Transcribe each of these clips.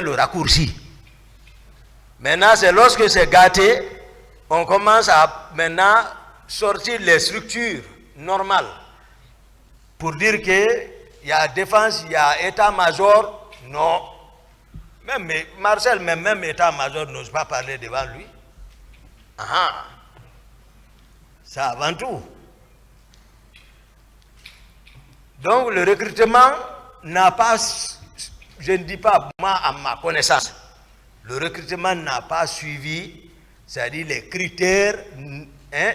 le raccourci. Maintenant, c'est lorsque c'est gâté, on commence à maintenant sortir les structures normales pour dire qu'il y a défense, il y a état-major. Non. Même Marcel, même état-major n'ose pas parler devant lui. Ah, ça avant tout. Donc le recrutement n'a pas, je ne dis pas moi à ma connaissance, le recrutement n'a pas suivi, c'est-à-dire les critères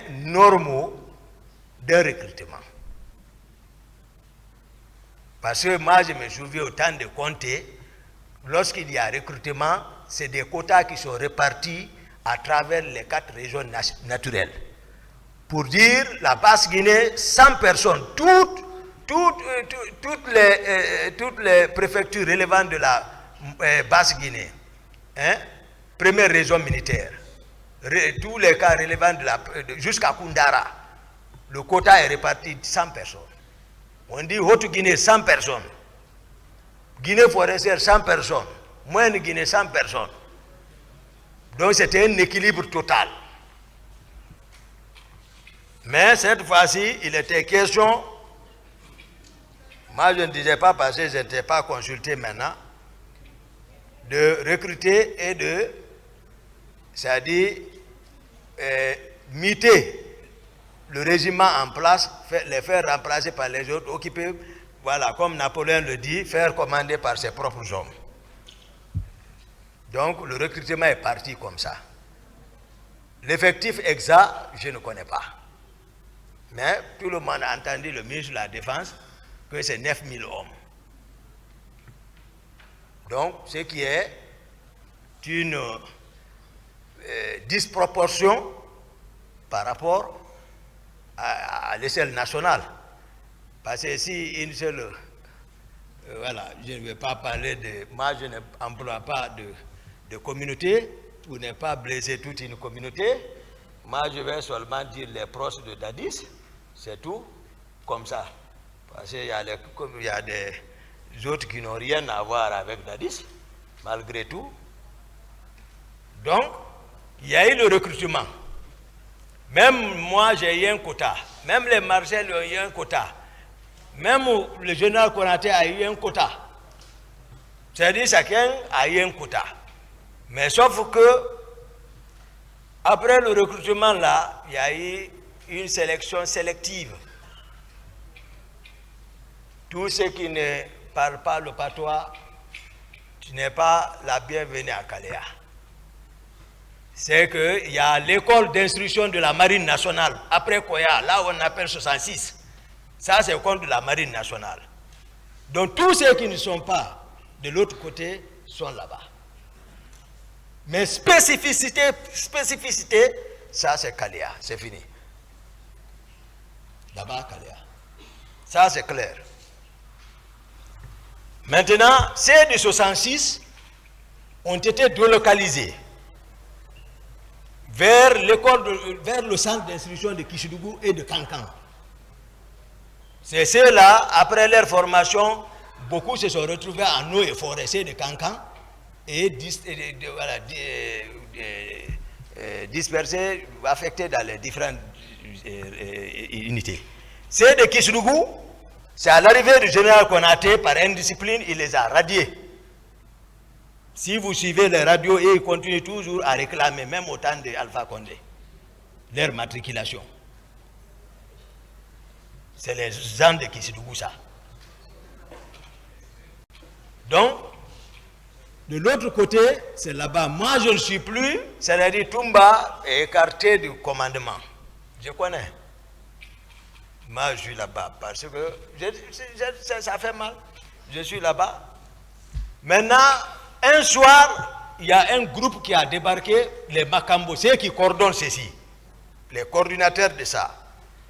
normaux de recrutement. Parce que moi je me souviens au temps de Conté, lorsqu'il y a recrutement, c'est des quotas qui sont répartis à travers les 4 régions naturelles. Pour dire, la Basse-Guinée, 100 personnes, toutes les préfectures relevantes de la Basse-Guinée, première région militaire, tous les cas relevant jusqu'à Koundara, le quota est réparti de 100 personnes. On dit Haute-Guinée, 100 personnes. Guinée forestière, 100 personnes. Moyenne Guinée, 100 personnes. Donc c'était un équilibre total. Mais cette fois-ci, il était question, moi je ne disais pas parce que je n'étais pas consulté maintenant, de recruter et de, c'est-à-dire, muter le régiment en place, les faire remplacer par les autres, occuper, voilà, comme Napoléon le dit, faire commander par ses propres hommes. Donc le recrutement est parti comme ça. L'effectif exact, je ne connais pas. Mais tout le monde a entendu le ministre de la Défense que c'est 9000 hommes. Donc, ce qui est une disproportion par rapport à l'échelle nationale. Parce que si une seule... voilà, je ne vais pas parler de... Moi, je n'emploie pas de communauté pour ne pas blesser toute une communauté. Moi, je vais seulement dire les proches de Dadis, c'est tout, comme ça. Parce qu'il y a des autres qui n'ont rien à voir avec Dadis, malgré tout. Donc, il y a eu le recrutement. Même moi, j'ai eu un quota. Même les Marcel ont eu un quota. Même le général Konaté a eu un quota. C'est-à-dire chacun a eu un quota. Mais sauf que, après le recrutement là, il y a eu une sélection sélective. Tous ceux qui ne parlent pas le patois, tu n'es pas la bienvenue à Kaléa. C'est qu'il y a l'école d'instruction de la Marine nationale, après Koya, là où on appelle 66. Ça, c'est l'école de la Marine nationale. Donc, tous ceux qui ne sont pas de l'autre côté sont là-bas. Mais spécificité, ça, c'est Kaléa, c'est fini. Là-bas, Kaléa. Ça, c'est clair. Maintenant, ces de 66 ont été délocalisés vers le centre d'instruction de Kishidougou et de Kankan. C'est ceux-là, après leur formation, beaucoup se sont retrouvés en eau et forestier de Kankan et dispersés, affectés dans les différentes unités. Ceux de Kishidougou, c'est à l'arrivée du général Konaté, par indiscipline, il les a radiés. Si vous suivez les radios, ils continuent toujours à réclamer, même au temps d'Alpha Condé, leur matriculation. C'est les gens de Kishidougou, ça. Donc, de l'autre côté, c'est là-bas. Moi, je ne suis plus, c'est-à-dire Toumba est écarté du commandement. Je connais. Moi, je suis là-bas parce que ça fait mal. Je suis là-bas. Maintenant, un soir, il y a un groupe qui a débarqué, les Makambo, ceux qui coordonnent ceci, les coordinateurs de ça,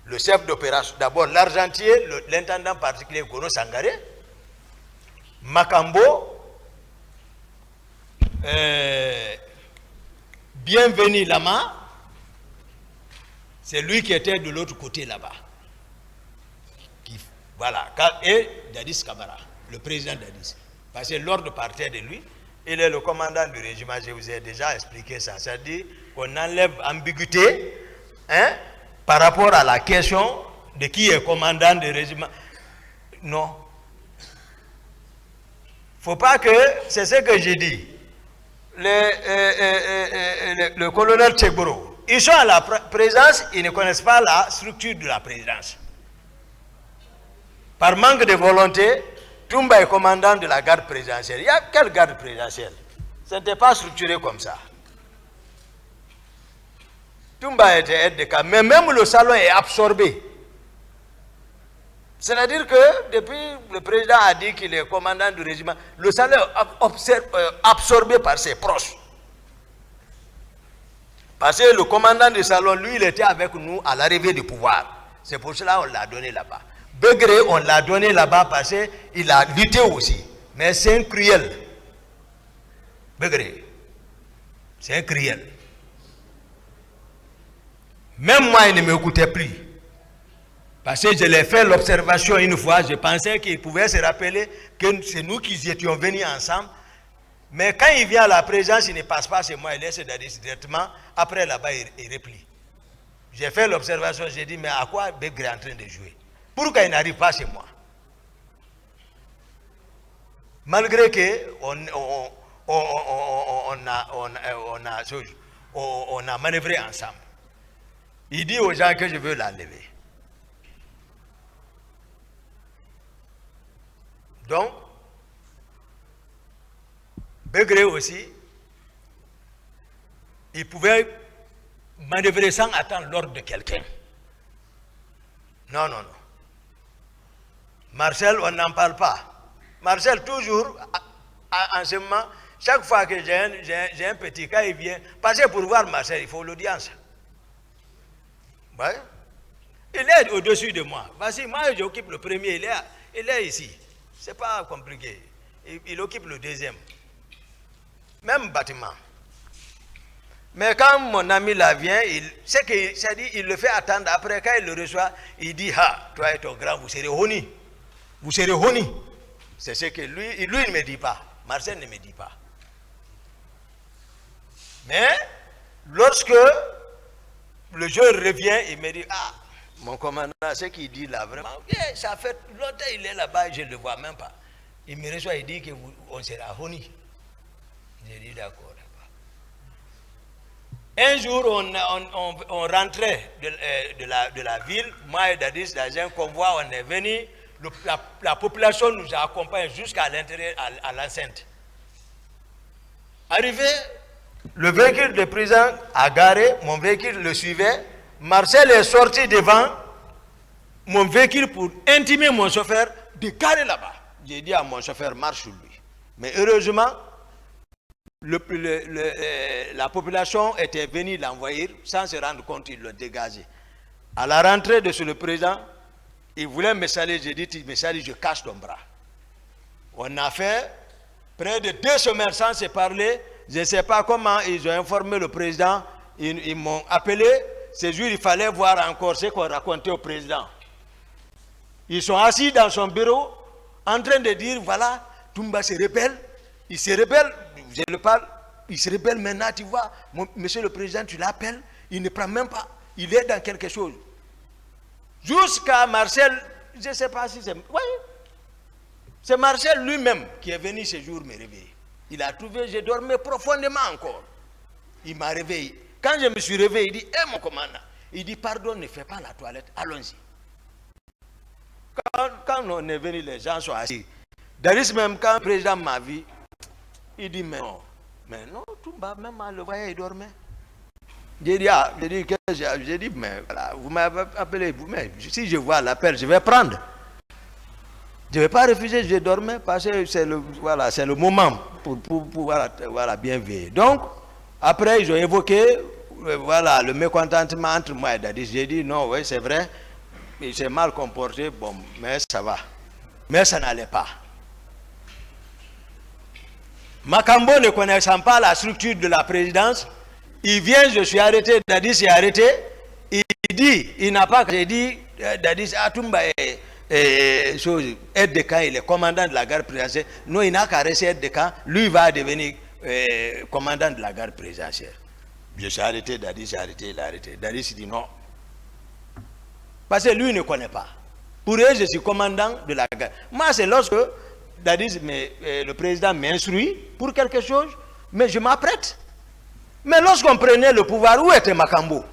le chef d'opération, d'abord l'argentier, l'intendant particulier Gono Sangaré, Makambo, Bienvenu Lama, c'est lui qui était de l'autre côté là-bas. Voilà, et Dadis Kamara, le président Dadis. Parce que l'ordre partait de lui, il est le commandant du régiment, je vous ai déjà expliqué ça. C'est-à-dire qu'on enlève ambiguïté par rapport à la question de qui est commandant du régiment. Non. Il ne faut pas que, c'est ce que j'ai dit, le colonel Tchegboro, ils sont à la présidence, ils ne connaissent pas la structure de la présidence. Par manque de volonté, Toumba est commandant de la garde présidentielle. Il y a quelle garde présidentielle? Ce n'était pas structuré comme ça. Toumba était aide de camp, mais même le salon est absorbé. C'est-à-dire que depuis le président a dit qu'il est commandant du régiment, le salon est absorbé par ses proches. Parce que le commandant du salon, lui, il était avec nous à l'arrivée du pouvoir. C'est pour cela qu'on l'a donné là-bas. Begré, on l'a donné là-bas parce qu'il a lutté aussi. Mais c'est un cruel. Begré, c'est un cruel. Même moi, il ne m'écoutait plus. Parce que je l'ai fait l'observation une fois, je pensais qu'il pouvait se rappeler que c'est nous qui étions venus ensemble. Mais quand il vient à la présence, il ne passe pas chez moi, il laisse directement. Après là-bas, il replie. J'ai fait l'observation, j'ai dit, mais à quoi Begré est en train de jouer? Pourquoi il n'arrive pas chez moi? Malgré qu'on a manœuvré ensemble. Il dit aux gens que je veux la lever. Donc, Begré aussi, il pouvait manœuvrer sans attendre l'ordre de quelqu'un. Non, non, non. Marcel, on n'en parle pas. Marcel, toujours, en ce moment, chaque fois que j'ai un petit cas, il vient. Parce que pour voir Marcel, il faut l'audience. Ouais. Il est au-dessus de moi. Voici, moi, j'occupe le premier, il est ici. Ce n'est pas compliqué. Il occupe le deuxième. Même bâtiment. Mais quand mon ami là vient, il le fait attendre. Après, quand il le reçoit, il dit, ah, toi et ton grand, vous serez honnis. Vous serez honnis. C'est ce que lui, il ne me dit pas. Marcel ne me dit pas. Mais, lorsque le jour revient, il me dit, ah, mon commandant, ce qu'il dit là, vraiment, ça fait longtemps qu'il est là-bas, je ne le vois même pas. Il me reçoit, il dit qu'on sera honnis. J'ai dit d'accord. Un jour, on rentrait de la ville, moi et Dadis, dans un convoi, on est venu, la population nous a accompagnés jusqu'à l'intérieur, à l'enceinte. Arrivé, le véhicule de prison a garé, mon véhicule le suivait, Marcel est sorti devant mon véhicule pour intimer mon chauffeur de garer là-bas. J'ai dit à mon chauffeur, marche sur lui. Mais heureusement, la population était venue l'envoyer, sans se rendre compte, ils l'ont dégagé. À la rentrée de le président, il voulait me saluer, j'ai dit, me salue, je cache ton bras. On a fait près de 2 semaines sans se parler, je ne sais pas comment ils ont informé le président, ils m'ont appelé, ce jour il fallait voir encore ce qu'on racontait au président. Ils sont assis dans son bureau, en train de dire, voilà, Toumba se rebelle, il se rebelle, je le parle, il se rebelle maintenant, tu vois, monsieur le président, tu l'appelles, il ne prend même pas, il est dans quelque chose. Jusqu'à Marcel, je ne sais pas si c'est... Oui, c'est Marcel lui-même qui est venu ce jour me réveiller. Il a trouvé, je dormais profondément encore. Il m'a réveillé. Quand je me suis réveillé, il dit, hé mon commandant, il dit, pardon, ne fais pas la toilette, allons-y. Quand on est venu, les gens sont assis. Daris même, quand le président m'a vu, il dit, mais non, Toumba, même à le voyer, il dormait. J'ai dit, mais voilà, vous m'avez appelé, mais si je vois l'appel, je vais prendre. Je ne vais pas refuser, je dormais parce que c'est le moment pour bien veiller. Donc, après, ils ont évoqué le mécontentement entre moi et Dadis. J'ai dit, non, oui, c'est vrai, il s'est mal comporté, bon, mais ça va. Mais ça n'allait pas. Makambo ne connaissant pas la structure de la présidence, il vient, je suis arrêté, Dadis est arrêté, il dit, il n'a pas, j'ai dit, Dadis, Toumba est aide de camp, il est commandant de la garde présidentielle, non, il n'a qu'à rester aide de camp, lui va devenir commandant de la garde présidentielle. Je suis arrêté, Dadis s'est arrêté, il a arrêté. Dadis dit non. Parce que lui ne connaît pas. Pour eux, je suis commandant de la garde. Moi, c'est lorsque Dadis, le président m'instruit pour quelque chose, mais je m'apprête. Mais lorsqu'on prenait le pouvoir, où était Makambo?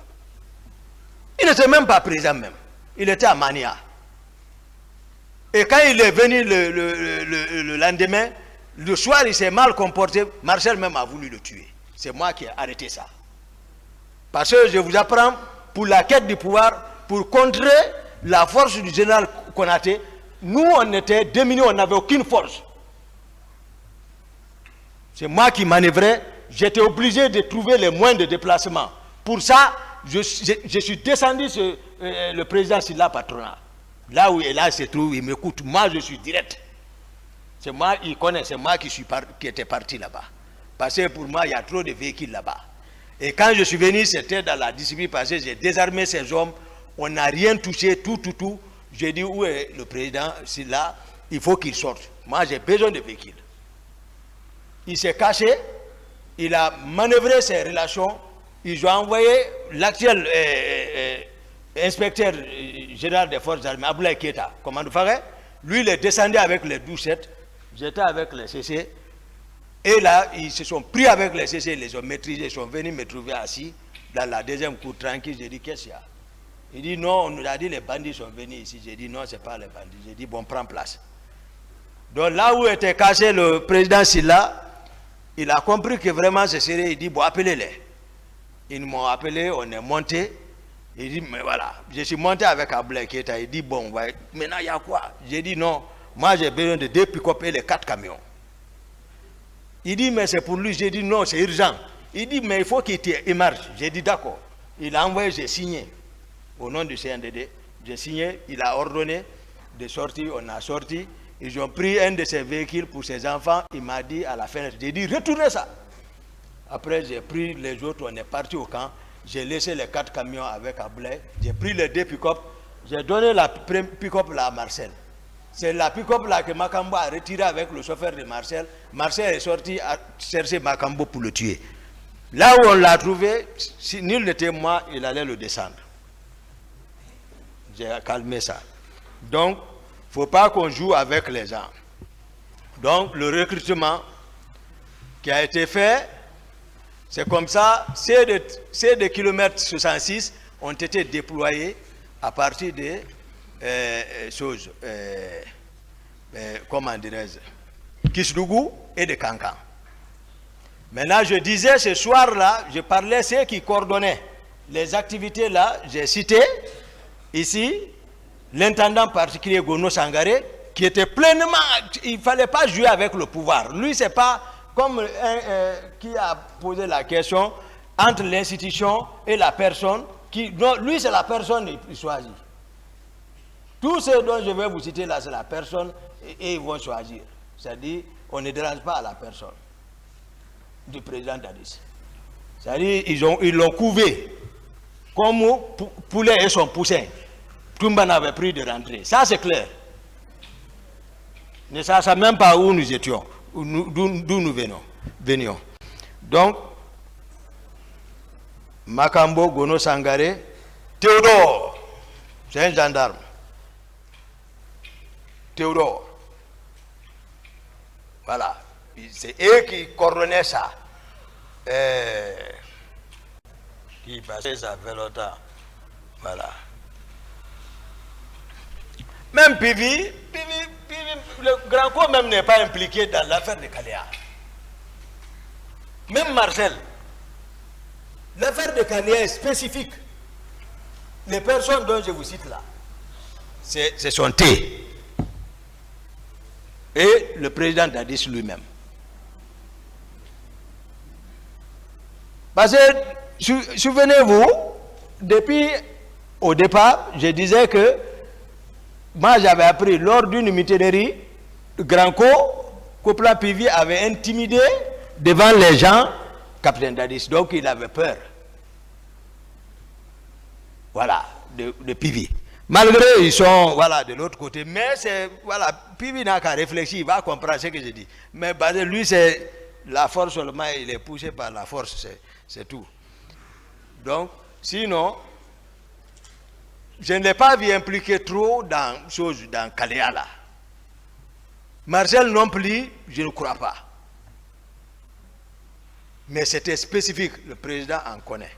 Il n'était même pas président même. Il était à Mania. Et quand il est venu le lendemain, le soir, il s'est mal comporté. Marcel même a voulu le tuer. C'est moi qui ai arrêté ça. Parce que je vous apprends, pour la quête du pouvoir, pour contrer la force du général Konaté, nous, on était démunis, on n'avait aucune force. C'est moi qui manœuvrais. J'étais obligé de trouver les moyens de déplacement. Pour ça, je suis descendu sur le président Silla Patronat. Là où il se trouve, il m'écoute. Moi, je suis direct. C'est moi, il connaît, c'est moi qui étais parti là-bas. Parce que pour moi, il y a trop de véhicules là-bas. Et quand je suis venu, c'était dans la discipline, parce que j'ai désarmé ces hommes. On n'a rien touché, tout. J'ai dit, où est le président Silla? Il faut qu'il sorte. Moi, j'ai besoin de véhicules. Il s'est caché. Il a manœuvré ses relations. Ils ont envoyé l'actuel inspecteur général des forces armées, Aboulaye Keita, commandant Faré. Lui, il est descendu avec les 12-7. J'étais avec les CC. Et là, ils se sont pris avec les CC, ils les ont maîtrisés. Ils sont venus me trouver assis dans la deuxième cour tranquille. J'ai dit, qu'est-ce qu'il y a? Il dit, non, on nous a dit les bandits sont venus ici. J'ai dit, non, ce n'est pas les bandits. J'ai dit, bon, prends place. Donc là où était caché le président Silla, il a compris que vraiment ce serait, il dit, bon, appelez-les. Ils m'ont appelé, on est monté. Il dit, mais voilà, je suis monté avec Aboulaye Keita. Il dit, bon, ouais, maintenant il y a quoi? J'ai dit, non, moi j'ai besoin de 2 pick-up et les 4 camions. Il dit, mais c'est pour lui. J'ai dit, non, c'est urgent. Il dit, mais il faut qu'il émarge. J'ai dit, d'accord. Il a envoyé, j'ai signé. Au nom du CNDD, j'ai signé, il a ordonné de sortir, on a sorti. Ils ont pris un de ses véhicules pour ses enfants. Il m'a dit à la fenêtre, j'ai dit, retournez ça. Après, j'ai pris les autres, on est parti au camp. J'ai laissé les 4 camions avec Aboulaye. J'ai pris les 2 pick-up. J'ai donné la pick-up là à Marcel. C'est la pick-up là que Makambo a retiré avec le chauffeur de Marcel. Marcel est sorti à chercher Makambo pour le tuer. Là où on l'a trouvé, si nul n'était moi, il allait le descendre. J'ai calmé ça. Donc, il ne faut pas qu'on joue avec les gens. Donc, le recrutement qui a été fait, c'est comme ça, ces de kilomètres 66 ont été déployés à partir des choses, comment dirais-je, Kisdougou et de Kankan. Maintenant, je disais ce soir-là, je parlais ceux qui coordonnaient les activités là, j'ai cité ici l'intendant particulier Gono Sangaré, qui était pleinement, il ne fallait pas jouer avec le pouvoir. Lui, c'est pas comme qui a posé la question entre l'institution et la personne. Non, lui, c'est la personne qui choisit. Tout ce dont je vais vous citer là, c'est la personne et ils vont choisir. C'est-à-dire, on ne dérange pas à la personne du président Dadis. C'est-à-dire, ils l'ont couvé comme poulet et son poussin. Toumba n'avait pris de rentrer. Ça, c'est clair. Ne sachant même pas où nous étions, d'où nous venions. Donc, Makambo, Gono Sangaré, Théodore, c'est un gendarme. Théodore. Voilà. C'est eux qui coordonnaient ça. Qui passait ça fait longtemps. Voilà. Même Pivi, le grand corps même n'est pas impliqué dans l'affaire de Kaléa. Même Marcel. L'affaire de Kaléa est spécifique. Les personnes dont je vous cite là, c'est son T. Et le président Dadis lui-même. Parce que, souvenez-vous, depuis au départ, je disais que moi j'avais appris lors d'une mutinerie, Granco, Copla Pivi avait intimidé devant les gens capitaine Dadis, donc il avait peur. Voilà, de Pivi. Malgré ils sont voilà, de l'autre côté, mais c'est voilà, Pivi n'a qu'à réfléchir, il va comprendre ce que je dis. Mais lui c'est la force seulement, il est poussé par la force, c'est tout. Donc, sinon, je ne l'ai pas vu impliquer trop dans Kalea là. Marcel non plus, je ne crois pas. Mais c'était spécifique, le président en connaît.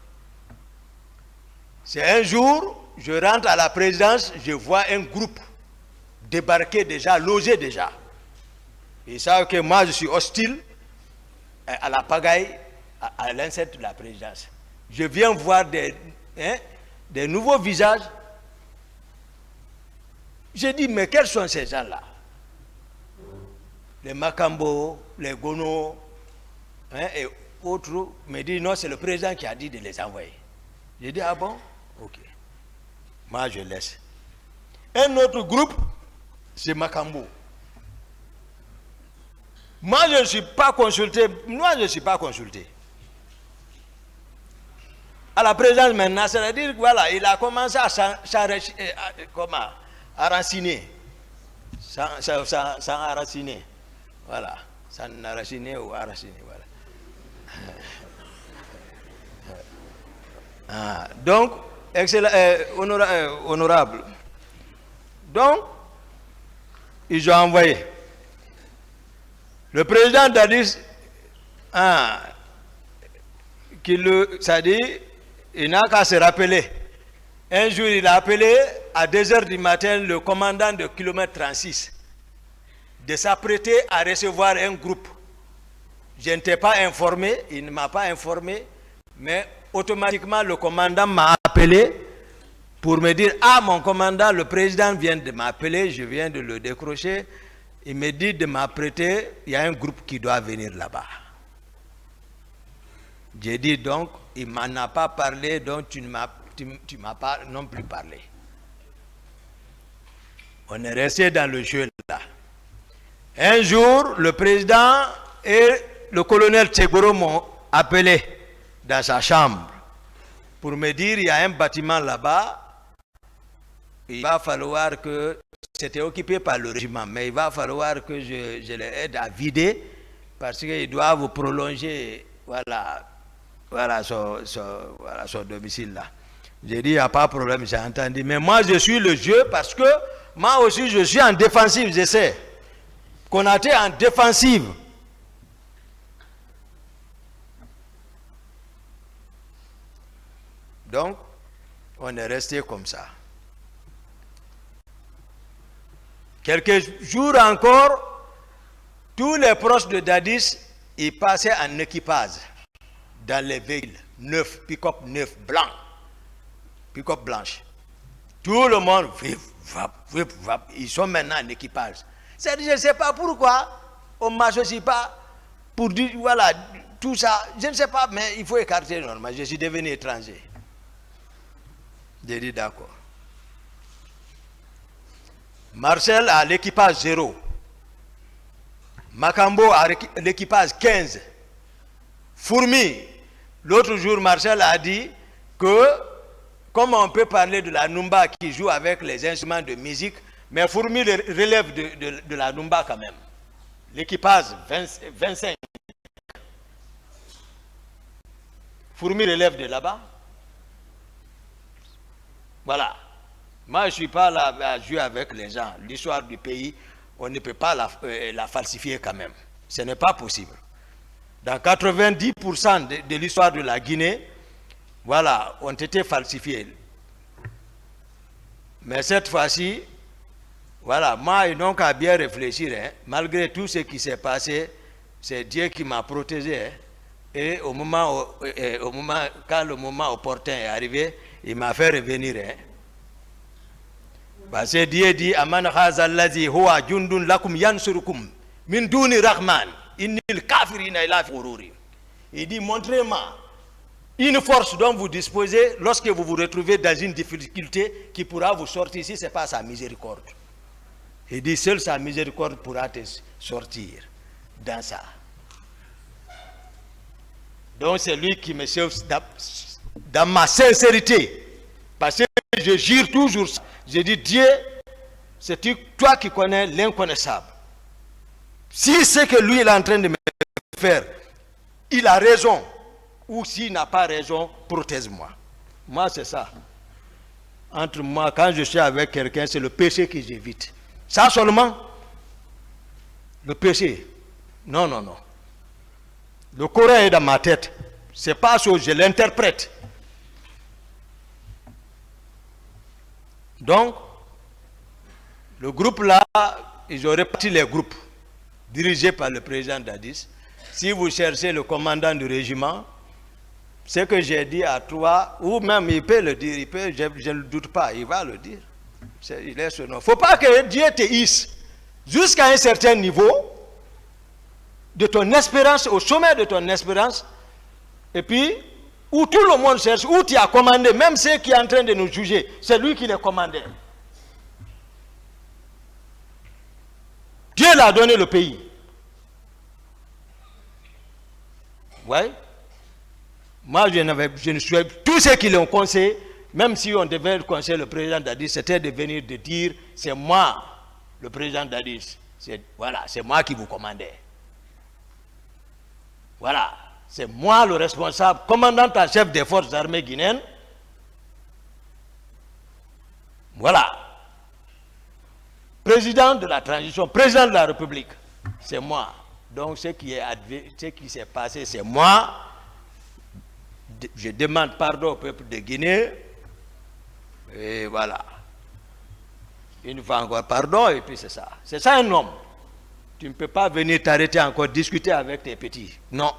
C'est un jour, je rentre à la présidence, je vois un groupe débarquer déjà, loger déjà. Ils savent que moi je suis hostile à la pagaille, à l'insecte de la présidence. Je viens voir des nouveaux visages. J'ai dit, mais quels sont ces gens-là? Les Makambo, les Gono, et autres, me disent, non, c'est le président qui a dit de les envoyer. J'ai dit, ah bon? Ok. Moi, je laisse. Un autre groupe, c'est Makambo. Moi, je ne suis pas consulté. Moi, je ne suis pas consulté. À la présidence maintenant, c'est-à-dire que voilà, il a commencé à enraciner. Sans enraciner. Voilà. Sans enraciner ou enraciner. Voilà. Donc, excellent, honorable. Donc, ils ont envoyé. Le président Dadis, il n'a qu'à se rappeler. Un jour, il a appelé à 2 h du matin le commandant de kilomètre 36 de s'apprêter à recevoir un groupe. Je n'étais pas informé, il ne m'a pas informé, mais automatiquement le commandant m'a appelé pour me dire, ah mon commandant, le président vient de m'appeler, je viens de le décrocher, il me dit de m'apprêter, il y a un groupe qui doit venir là-bas. J'ai dit donc, il ne m'en a pas parlé, donc tu ne m'as pas non plus parlé. On est resté dans le jeu là. Un jour, le président et le colonel Tchegoro m'ont appelé dans sa chambre pour me dire, il y a un bâtiment là-bas, il va falloir que, c'était occupé par le régiment, mais il va falloir que je les aide à vider parce qu'ils doivent prolonger, voilà son domicile là. J'ai dit, il n'y a pas de problème, j'ai entendu. Mais moi, je suis le jeu parce que moi aussi, je suis en défensive, je sais. Konaté en défensive. Donc, on est resté comme ça. Quelques jours encore, tous les proches de Dadis, ils passaient en équipage dans les véhicules neufs, pick-up neuf, blanc, pick-up blanche. Tout le monde, ils sont maintenant en équipage. C'est-à-dire, je ne sais pas pourquoi on ne m'associe pas pour dire, voilà, tout ça. Je ne sais pas, mais il faut écarter normal. Je suis devenu étranger. J'ai dit d'accord. Marcel a l'équipage 0. Makambo a l'équipage 15. Fourmi, l'autre jour, Marcel a dit que, comme on peut parler de la Numba qui joue avec les instruments de musique, mais Fourmi relève de la Numba quand même. L'équipage 25. Fourmi relève de là-bas. Voilà. Moi, je ne suis pas là à jouer avec les gens. L'histoire du pays, on ne peut pas la falsifier quand même. Ce n'est pas possible. Dans 90% de l'histoire de la Guinée, voilà, ont été falsifiés. Mais cette fois-ci, voilà, moi, ils n'ont qu'à bien réfléchir. Hein. Malgré tout ce qui s'est passé, c'est Dieu qui m'a protégé. Hein. Et quand le moment opportun est arrivé, il m'a fait revenir. Hein. Parce que Dieu dit, Aman Khazalazi huwa jundun lakum yansurukum min duni rahman innil kafirina ila fururi. Il dit, montrez-moi une force dont vous disposez lorsque vous vous retrouvez dans une difficulté qui pourra vous sortir si ce n'est pas sa miséricorde. Il dit, seule sa miséricorde pourra te sortir dans ça. Donc c'est lui qui me sauve dans ma sincérité. Parce que je jure toujours ça. Je dis, Dieu, c'est toi qui connais l'inconnaissable. Si c'est que lui il est en train de me faire, il a raison, ou s'il n'a pas raison, protège-moi. Moi, c'est ça. Entre moi, quand je suis avec quelqu'un, c'est le péché que j'évite. Ça seulement, le péché. Non, non, non. Le Coran est dans ma tête. C'est pas ça, je l'interprète. Donc, le groupe là, ils ont réparti les groupes dirigés par le président Dadis. Si vous cherchez le commandant du régiment, ce que j'ai dit à toi, ou même il peut le dire, il peut, je ne doute pas, il va le dire. Il est ce nom. Il ne faut pas que Dieu te hisse jusqu'à un certain niveau de ton espérance, au sommet de ton espérance, et puis, où tout le monde cherche, où tu as commandé, même ceux qui sont en train de nous juger, c'est lui qui les commandait. Dieu l'a donné le pays. Ouais. Moi, je ne suis... Tous ceux qui l'ont conseillé, même si on devait conseiller le président Dadis, c'était de venir de dire, c'est moi, le président Dadis. Voilà, c'est moi qui vous commandais. Voilà, c'est moi le responsable, commandant en chef des forces armées guinéennes. Voilà. Président de la transition, président de la République, c'est moi. Donc ce qui s'est passé, c'est moi. Je demande pardon au peuple de Guinée. Et voilà. Une fois encore, pardon, et puis c'est ça. C'est ça un homme. Tu ne peux pas venir t'arrêter encore, discuter avec tes petits. Non.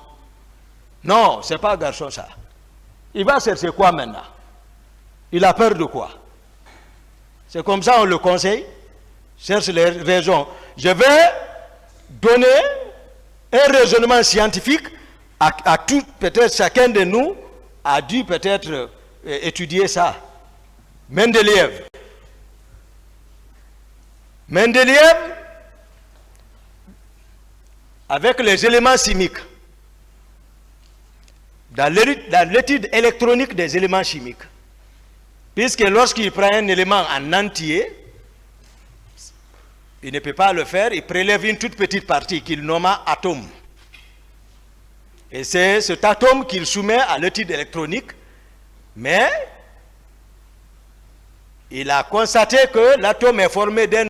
Non, c'est pas un garçon ça. Il va chercher quoi maintenant? Il a peur de quoi? C'est comme ça on le conseille. Cherche les raisons. Je vais donner un raisonnement scientifique à tout, peut-être chacun de nous a dû peut-être étudier ça. Mendeleïev. Mendeleïev, avec les éléments chimiques, dans l'étude électronique des éléments chimiques, puisque lorsqu'il prend un élément en entier, il ne peut pas le faire, il prélève une toute petite partie qu'il nomma atome. Et c'est cet atome qu'il soumet à l'étude électronique, mais il a constaté que l'atome est formé d'un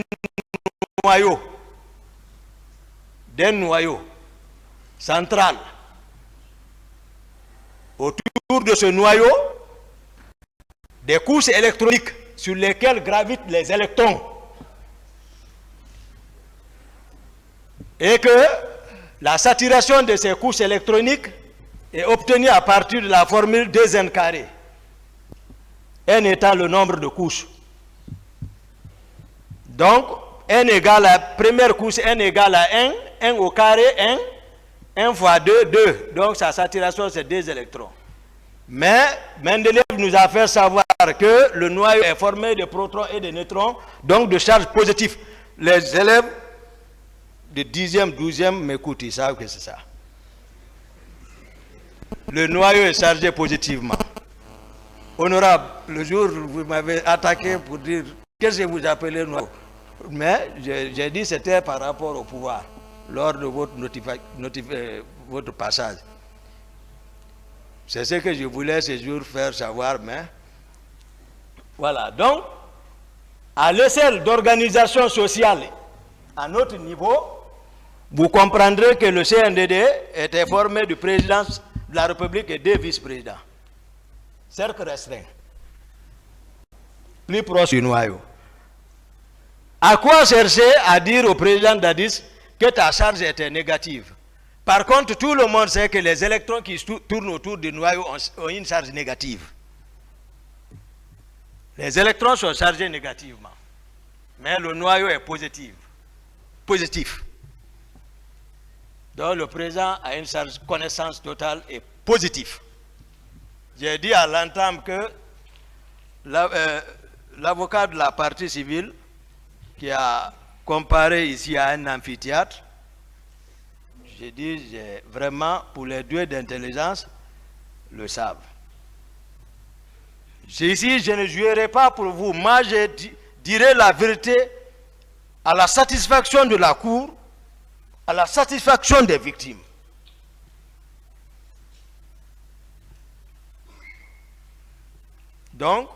noyau central. Autour de ce noyau, des couches électroniques sur lesquelles gravitent les électrons. Et que la saturation de ces couches électroniques est obtenue à partir de la formule 2n carré. N étant le nombre de couches. Donc, n égale à la première couche, n égale à 1, 1 au carré, 1 fois 2, 2. Donc, sa saturation, c'est 2 électrons. Mais Mendeleïev nous a fait savoir que le noyau est formé de protons et de neutrons, donc de charges positives. Les élèves de 10e, 12e m'écoutent, ils savent que c'est ça. Le noyau est chargé positivement. Honorable, le jour où vous m'avez attaqué pour dire qu'est-ce que vous appelez noyau, mais j'ai dit que c'était par rapport au pouvoir lors de votre passage. C'est ce que je voulais ce jour faire savoir, mais voilà. Donc, à l'échelle d'organisation sociale à notre niveau, vous comprendrez que le CNDD était formé du président de la République et deux vice-présidents. Cercle restreint. Plus proche du noyau. À quoi chercher à dire au président Dadis que ta charge était négative? Par contre, tout le monde sait que les électrons qui tournent autour du noyau ont une charge négative. Les électrons sont chargés négativement. Mais le noyau est positif. Donc le président a une charge connaissance totale et positive. J'ai dit à l'entame que l'avocat de la partie civile qui a comparé ici à un amphithéâtre, j'ai dit vraiment pour les deux d'intelligence le savent. Ici, je ne jouerai pas pour vous. Moi, je dirai la vérité à la satisfaction de la Cour, à la satisfaction des victimes. Donc,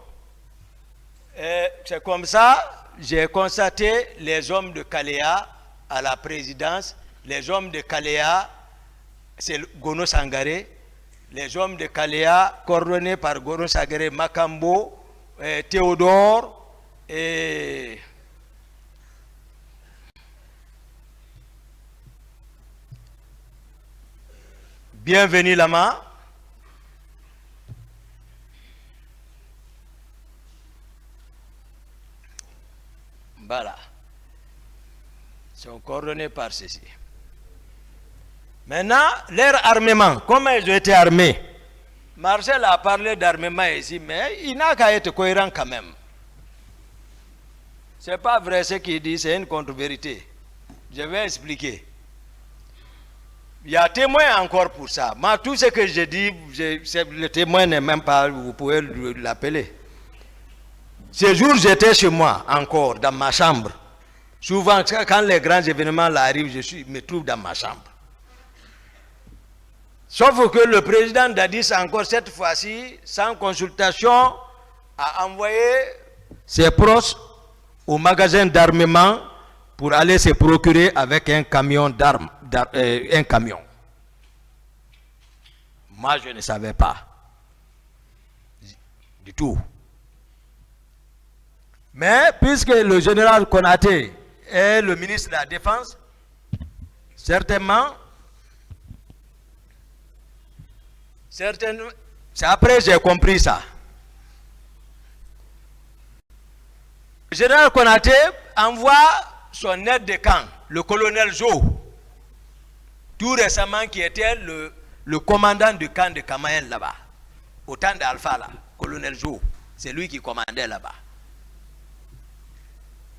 c'est comme ça, j'ai constaté les hommes de Kaléa à la présidence. Les hommes de Kaléa, c'est Gono Sangaré. Les hommes de Kaléa, coordonnés par Gono Sangaré, Makambo, Théodore et Bienvenue Lama. Voilà. Ils sont coordonnés par ceci. Maintenant, leur armement, comment ils ont été armés? Marcel a parlé d'armement ici, mais il n'a qu'à être cohérent quand même. Ce n'est pas vrai ce qu'il dit, c'est une contre-vérité. Je vais expliquer. Il y a témoin encore pour ça. Moi, tout ce que je dis, le témoin n'est même pas, vous pouvez l'appeler. Ce jour, j'étais chez moi encore, dans ma chambre. Souvent, quand les grands événements arrivent, je me trouve dans ma chambre. Sauf que le président d'Addis, encore cette fois-ci, sans consultation, a envoyé ses proches au magasin d'armement pour aller se procurer avec un camion d'armes, un camion. Moi, je ne savais pas du tout. Mais puisque le général Konaté est le ministre de la Défense, certainement, c'est après j'ai compris ça. Le général Konaté envoie son aide de camp, le colonel Jo, tout récemment qui était le commandant du camp de Kamayen là-bas, au temps d'Alpha là, colonel Jo, c'est lui qui commandait là-bas.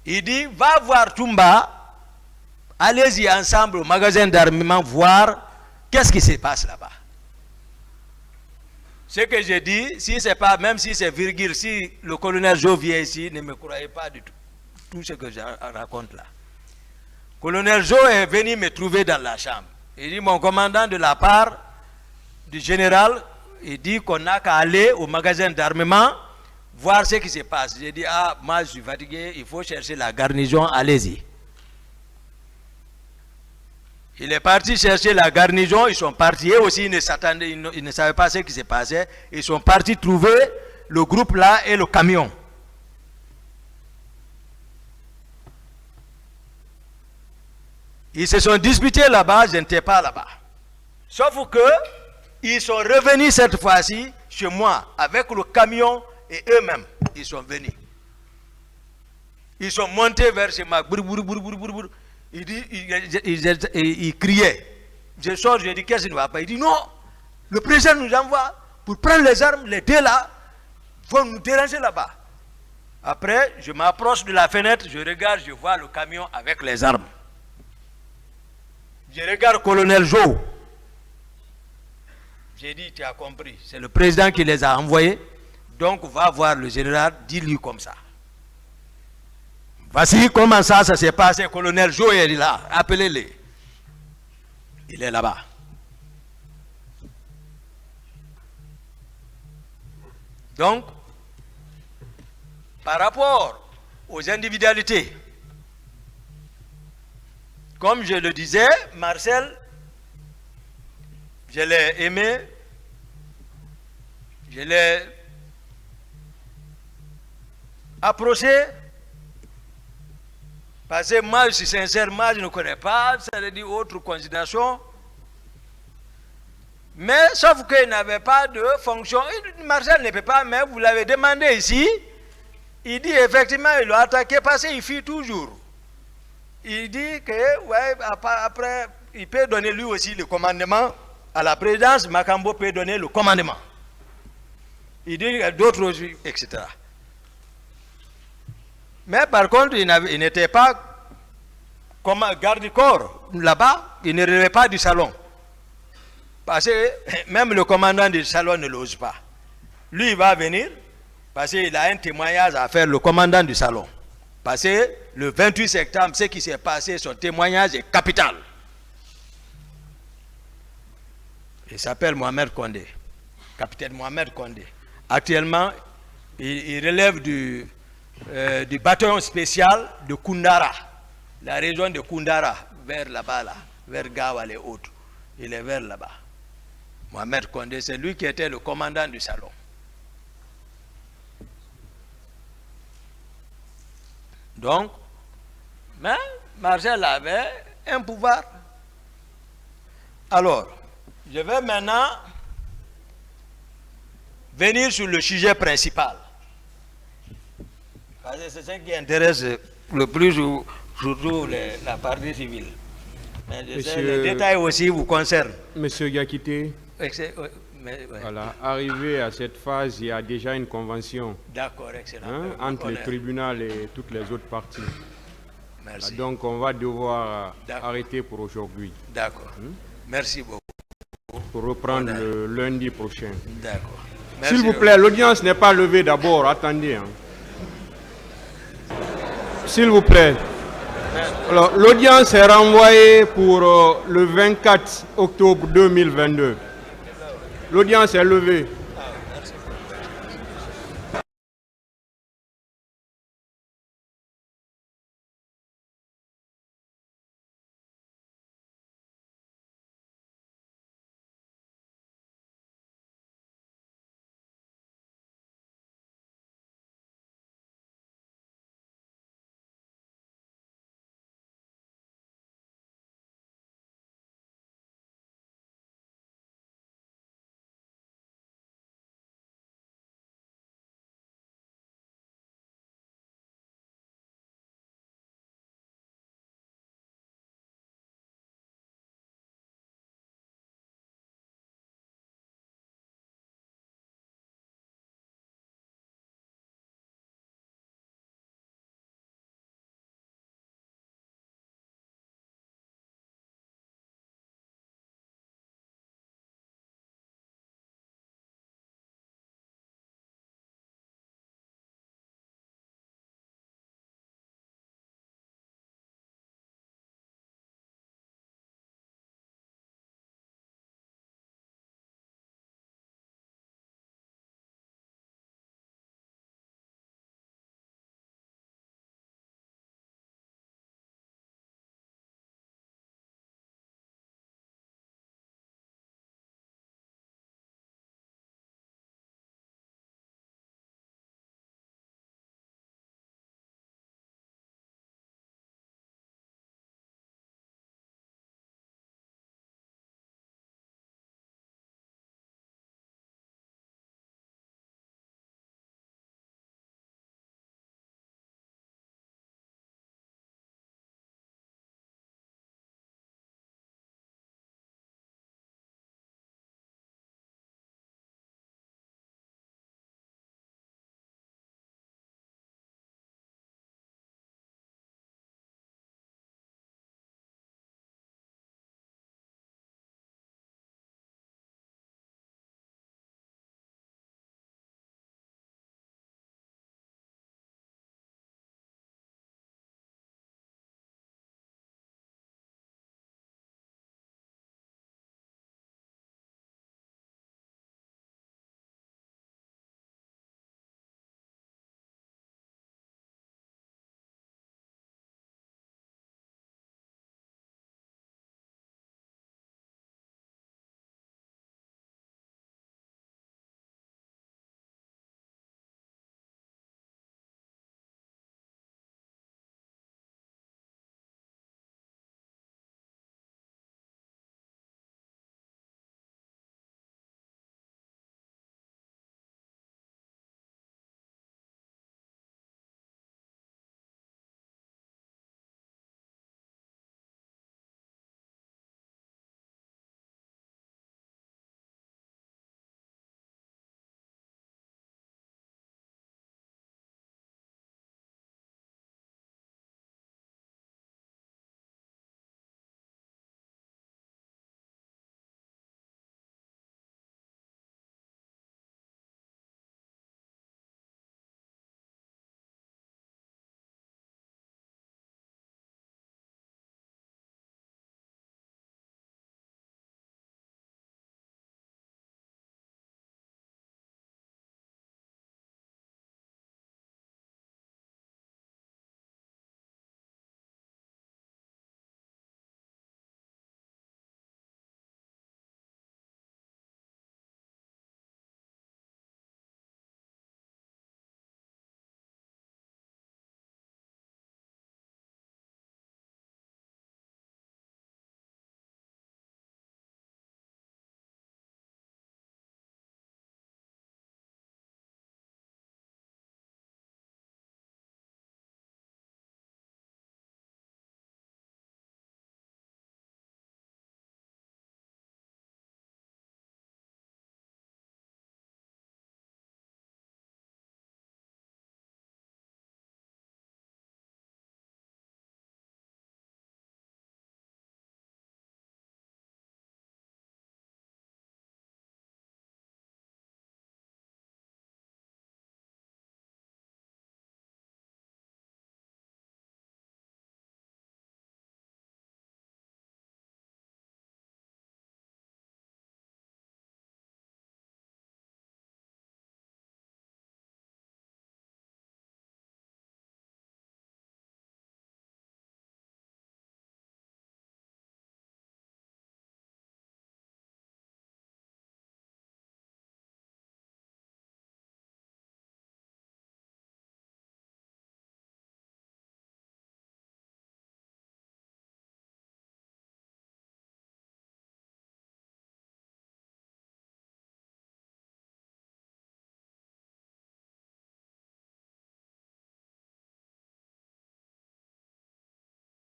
Il dit, va voir Toumba, allez-y ensemble au magasin d'armement voir qu'est-ce qui se passe là-bas. Ce que je dis, si c'est pas, même si c'est virgule, si le colonel Jo vient ici, ne me croyez pas du tout ce que je raconte là. Le colonel Jo est venu me trouver dans la chambre. Il dit, mon commandant de la part du général, il dit qu'on n'a qu'à aller au magasin d'armement, voir ce qui se passe. J'ai dit, ah, moi je suis fatigué, il faut chercher la garnison, allez-y. Il est parti chercher la garnison, ils sont partis, eux aussi ils ne savaient pas ce qui se passait, ils sont partis trouver le groupe là et le camion. Ils se sont disputés là-bas, je n'étais pas là-bas. Sauf que, ils sont revenus cette fois-ci chez moi avec le camion. Et eux-mêmes, ils sont venus. Ils sont montés vers chez moi. Ils criaient. Je sors, je dis, qu'est-ce qui ne va pas? Il dit, non, le président nous envoie pour prendre les armes, les deux là, vont nous déranger là-bas. Après, je m'approche de la fenêtre, je regarde, je vois le camion avec les armes. Je regarde colonel Jo. J'ai dit, tu as compris, c'est le président qui les a envoyés. Donc, va voir le général, dis-lui comme ça. Voici comment ça s'est passé. Colonel Jo est là, appelez-le. Il est là-bas. Donc, par rapport aux individualités, comme je le disais, Marcel, je l'ai aimé, je l'ai approché, parce que moi je suis sincère, moi je ne connais pas, ça veut dire autre considération, mais sauf qu'il n'avait pas de fonction. Marcel ne peut pas, mais vous l'avez demandé ici, il dit effectivement il l'a attaqué parce qu'il fuit toujours. Il dit que ouais, après il peut donner lui aussi le commandement à la présidence, Makambo peut donner le commandement. Il dit d'autres aussi, etc. Mais par contre, il n'était pas comme garde-corps là-bas, il ne relevait pas du salon. Parce que même le commandant du salon ne l'ose pas. Lui, il va venir parce qu'il a un témoignage à faire, le commandant du salon. Parce que le 28 septembre, ce qui s'est passé, son témoignage est capital. Il s'appelle Mohamed Condé, capitaine Mohamed Condé. Actuellement, Il relève du bataillon spécial de Koundara, la région de Koundara, vers là-bas, là, vers Gawa et autres. Il est vers là-bas. Mohamed Condé, c'est lui qui était le commandant du salon. Donc, mais Marcel avait un pouvoir. Alors, je vais maintenant venir sur le sujet principal. Parce que c'est ce qui intéresse le plus, surtout la partie civile. Mais les détails aussi vous concernent. Monsieur Gakité, Ouais. voilà, arrivé à cette phase, il y a déjà une convention D'accord, excellent. entre le tribunal et toutes les autres parties. Merci. Donc on va devoir arrêter pour aujourd'hui. D'accord. Merci beaucoup. Pour reprendre le lundi prochain. D'accord. S'il vous plaît, l'audience n'est pas levée d'abord. Attendez. S'il vous plaît. Alors, l'audience est renvoyée pour le 24 octobre 2022. L'audience est levée.